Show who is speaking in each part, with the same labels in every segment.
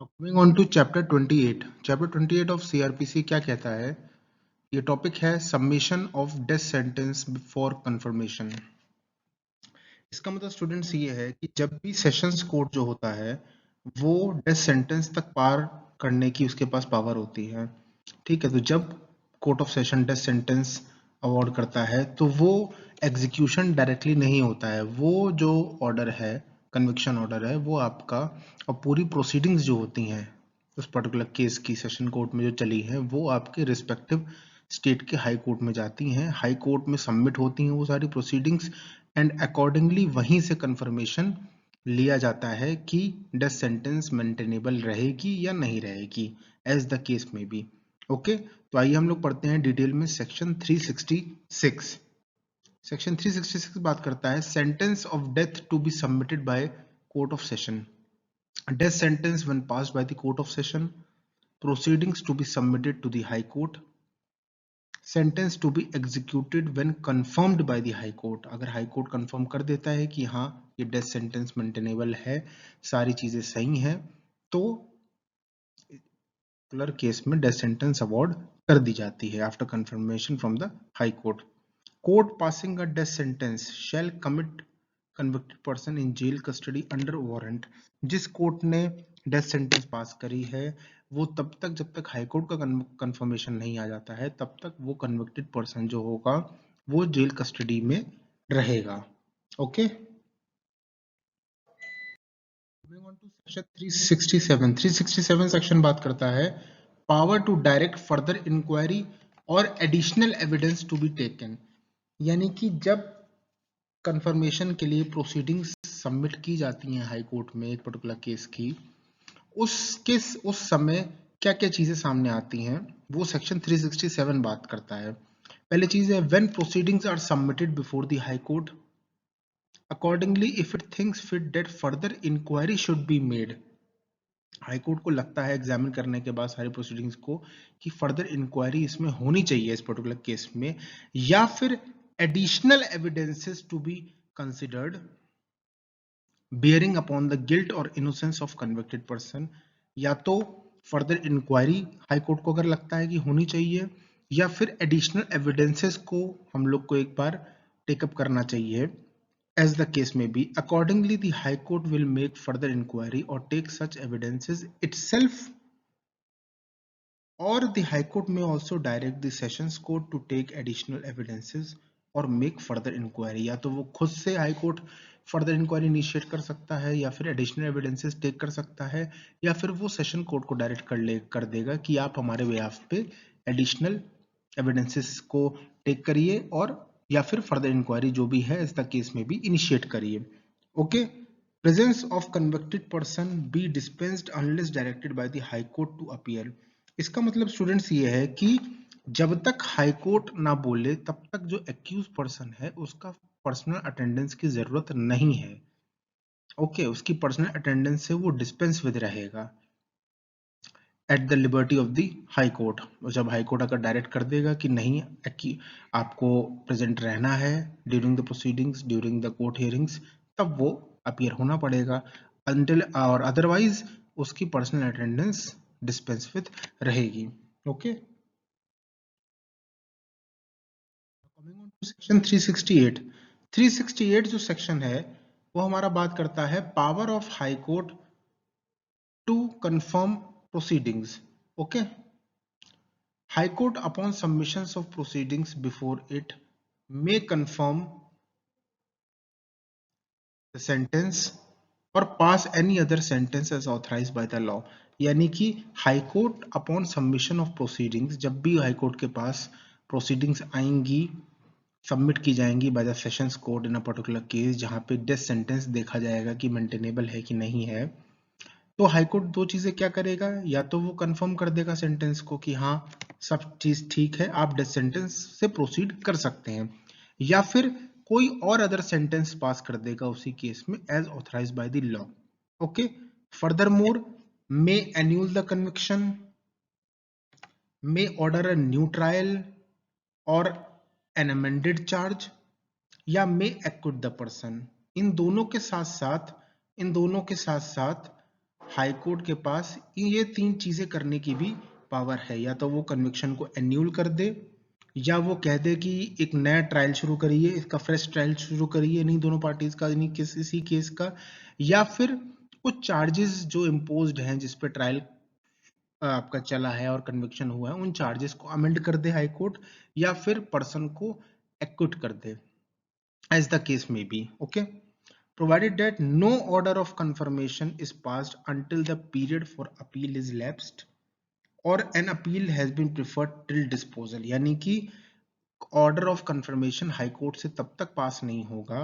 Speaker 1: Moving on to chapter 28। Chapter 28 of CrPC क्या कहता है? ये टॉपिक है submission of death sentence for confirmation. इसका मतलब स्टूडेंट्स ये है कि जब भी सेशंस कोर्ट जो होता है वो डेथ सेंटेंस तक पार करने की उसके पास पावर होती है। ठीक है, तो जब court of session death sentence award करता है तो वो एग्जीक्यूशन डायरेक्टली नहीं होता है। वो जो ऑर्डर है, कन्विक्शन ऑर्डर है, वो आपका और पूरी प्रोसीडिंग्स जो होती हैं उस पर्टिकुलर केस की सेशन कोर्ट में जो चली हैं वो आपके रिस्पेक्टिव स्टेट के हाई कोर्ट में जाती हैं, हाई कोर्ट में सबमिट होती हैं वो सारी प्रोसीडिंग्स, एंड अकॉर्डिंगली वहीं से कंफर्मेशन लिया जाता है कि डेथ सेंटेंस मेंटेनेबल रहेगी या नहीं रहेगी, as the case may be. Okay, तो आइए हम लोग पढ़ते हैं डिटेल में सेक्शन 366। सेक्शन 366 बात करता है sentence of death to be submitted by court of session. Death sentence when passed by the court of session, proceedings to be submitted to the high court, sentence to be executed when confirmed by the high court. अगर high court confirm कर देता है कि हाँ ये death sentence maintainable है, सारी चीजें सही हैं, तो पर्टिकुलर केस में डेथ सेंटेंस अवॉर्ड कर दी जाती है after confirmation from the high court. Court passing a death sentence shall commit convicted person in jail custody under warrant. जिस कोर्ट ने डेथ सेंटेंस पास करी है वो तब तक, जब तक हाई कोर्ट का कंफर्मेशन नहीं आ जाता है, तब तक वो कन्विक्टेड पर्सन जो होगा वो जेल कस्टडी में रहेगा। Okay, moving on to section 367। 367 section बात करता है power to direct further inquiry और additional evidence to be taken. यानी कि जब कंफर्मेशन के लिए प्रोसीडिंग्स सबमिट की जाती हैं हाई कोर्ट में एक पर्टिकुलर केस की, उस समय क्या क्या चीजें सामने आती हैं वो सेक्शन 367 बात करता है। पहली चीज है when proceedings are submitted before the high court, accordingly if it thinks fit that further inquiry should be made. High court को लगता है एग्जामिन करने के बाद सारी प्रोसीडिंग्स को कि फर्दर इंक्वायरी इसमें होनी चाहिए इस पर्टिकुलर केस में, या फिर additional evidences to be considered bearing upon the guilt or innocence of convicted person। या तो फर्दर इंक्वायरी हाई कोर्ट को अगर लगता है कि होनी चाहिए, या फिर एडिशनल एविडेंसेस को हम लोग को एक बार टेकअप करना चाहिए, as the case may be। Accordingly, the High Court will make further inquiry or take such evidences itself, or the High Court may also direct the Sessions Court to take additional evidences और make further inquiry. या तो वो खुद से high court further inquiry initiate कर सकता है, या फिर एडिशनल एविडेंसेस टेक कर सकता है, या फिर वो सेशन कोर्ट को डायरेक्ट कर देगा कि आप हमारे बिहाफ पे एडिशनल एविडेंसेस को टेक करिए और या फिर फर्दर इंक्वायरी जो भी है इस द केस में भी इनिशिएट करिए। Okay, presence of convicted person be dispensed unless directed by the high court to appear. इसका मतलब स्टूडेंट्स ये है कि जब तक हाई कोर्ट ना बोले तब तक जो एक्यूज पर्सन है उसका पर्सनल अटेंडेंस की जरूरत नहीं है। ओके, उसकी पर्सनल अटेंडेंस से वो डिस्पेंस विद रहेगा at the liberty of the high court. जब हाई कोर्ट अगर डायरेक्ट कर देगा कि नहीं आपको प्रेजेंट रहना है during the proceedings, during the court hearings, तब वो अपीयर होना पड़ेगा। अंटिल और अदरवाइज उसकी पर्सनल अटेंडेंस डिस्पेंस विद रहेगी। Okay, coming on to section 368। 368 जो सेक्शन है वो हमारा बात करता है power of high court to confirm proceedings. Okay, high court upon submissions of proceedings before it may confirm the sentence or pass any other sentence as authorized by the law। यानी कि high court upon submission of proceedings, जब भी high court के पास proceedings आएंगी, submit की जाएंगी by the sessions court in a particular case जहां पे डेथ सेंटेंस देखा जाएगा कि मेंटेनेबल है कि नहीं है, तो हाई कोर्ट दो चीजें क्या करेगा, या तो वो कंफर्म कर देगा सेंटेंस को कि हाँ सब चीज ठीक है, आप डेथ सेंटेंस से प्रोसीड कर सकते हैं, या फिर कोई और अदर सेंटेंस पास कर देगा उसी केस में as authorise by the law. Okay, further more may annul the conviction, may order a new trial और एन अमेंडेड चार्ज, या मे एक्विट द पर्सन। इन दोनों के साथ साथ हाई कोर्ट के पास ये 3 चीजें करने की भी पावर है, या तो वो कन्विक्शन को एन्यूल कर दे, या वो कह दे कि एक नया ट्रायल शुरू करिए, इसका फ्रेश ट्रायल शुरू करिए, नहीं दोनों पार्टीज का, नहीं किसी केस का, या फिर कुछ चार्जेस जो इम्पोज्ड हैं जिस पे ट्रायल आपका चला है और कन्विक्शन हुआ है, उन चार्जेस को अमेंड कर दे हाई कोर्ट, या फिर पर्सन को एक्विट कर दे, as the case may be. Okay, provided that no order of confirmation is passed until the period for appeal is lapsed or an appeal has been preferred till disposal, यानी कि order of confirmation high court से तब तक पास नहीं होगा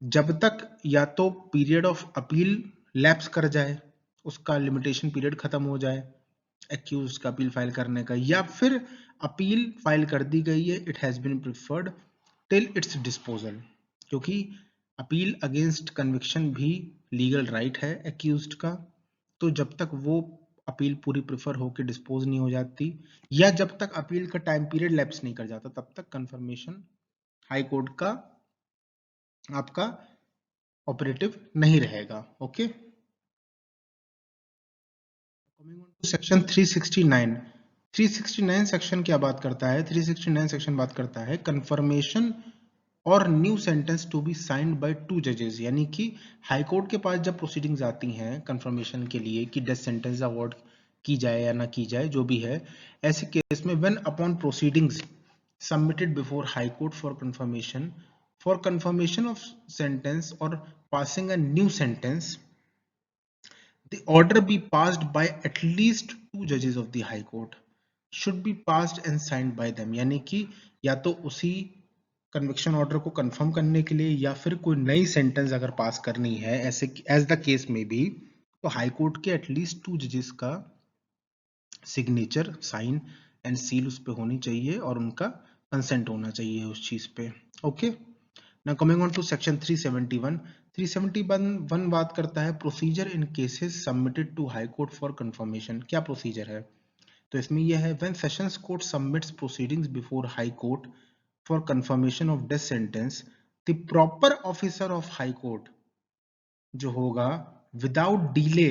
Speaker 1: जब तक या तो पीरियड ऑफ अपील लैप्स कर जाए, उसका लिमिटेशन पीरियड खत्म हो जाए एक्यूज का अपील फाइल करने का, या फिर अपील फाइल कर दी गई है, it has been preferred till its disposal, क्योंकि अपील अगेंस्ट कन्विक्शन भी लीगल राइट है एक्यूज्ड का, तो जब तक वो अपील पूरी प्रेफर होकर डिस्पोज नहीं हो जाती, या जब तक अपील का टाइम पीरियड लैप्स नहीं कर जाता, तब तक कंफर्मेशन हाई कोर्ट का आपका ऑपरेटिव नहीं रहेगा। Okay, coming on to section 369। 369 section क्या बात करता है? 369 सेक्शन बात करता है कंफर्मेशन और new sentence to be signed by 2 जजेस, यानी कि हाई कोर्ट के पास जब प्रोसीडिंग्स आती हैं कंफर्मेशन के लिए कि डेथ सेंटेंस अवॉर्ड की जाए या ना की जाए, जो भी है, ऐसे केस में when upon proceedings submitted before high court for confirmation of sentence और passing a new sentence, the order be passed by at least 2 judges of the high court should be passed and signed by them, यानी कि या तो उसी conviction order को confirm करने के लिए या फिर कोई नई सेंटेंस अगर पास करनी है, ऐसे एज द केस में भी, तो हाई कोर्ट के एटलीस्ट 2 जजेस का सिग्नेचर, साइन एंड सील उस पे होनी चाहिए और उनका कंसेंट होना चाहिए उस चीज पे। Okay, now coming on to section 371। 371 बात करता है procedure in cases submitted to high court for confirmation. क्या प्रोसीजर है? तो इसमें यह है when sessions court submits proceedings before high court for confirmation of death sentence, the proper officer of high court जो होगा without delay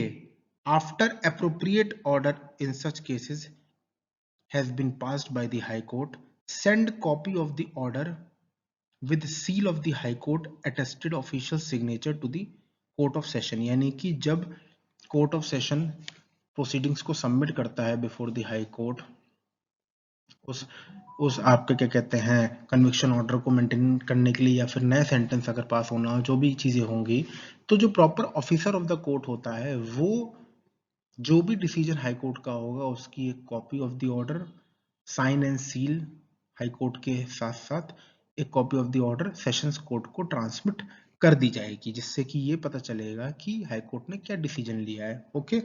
Speaker 1: after appropriate order in such cases has been passed by the high court, send copy of the order with seal of the high court attested official signature to the court of session, यानी कि जब court of session proceedings को submit करता है before the high court, उस आपके क्या कहते हैं कन्विक्शन ऑर्डर को मेंटेन करने के लिए या फिर नया सेंटेंस अगर पास होना हो, जो भी चीजें होंगी, तो जो proper officer of the court होता है वो जो भी डिसीजन हाई कोर्ट का होगा उसकी एक copy of the order, sign and seal high court के साथ साथ एक copy of the order sessions court को ट्रांसमिट कर दी जाएगी, जिससे कि ये पता चलेगा कि हाई कोर्ट ने क्या डिसीजन लिया है। ओके,